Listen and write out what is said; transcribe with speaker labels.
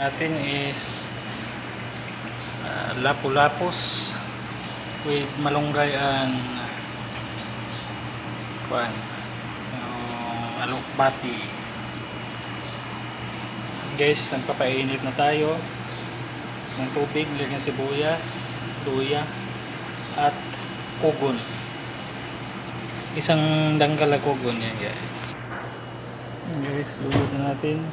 Speaker 1: Natin is lapu-lapos with malunggay and alokbati. Guys, nagpapainit na tayo ng tubig, lagyan sibuyas, luya at kugon. Isang dangkal na kugon yan guys. Guys, lulod na natin.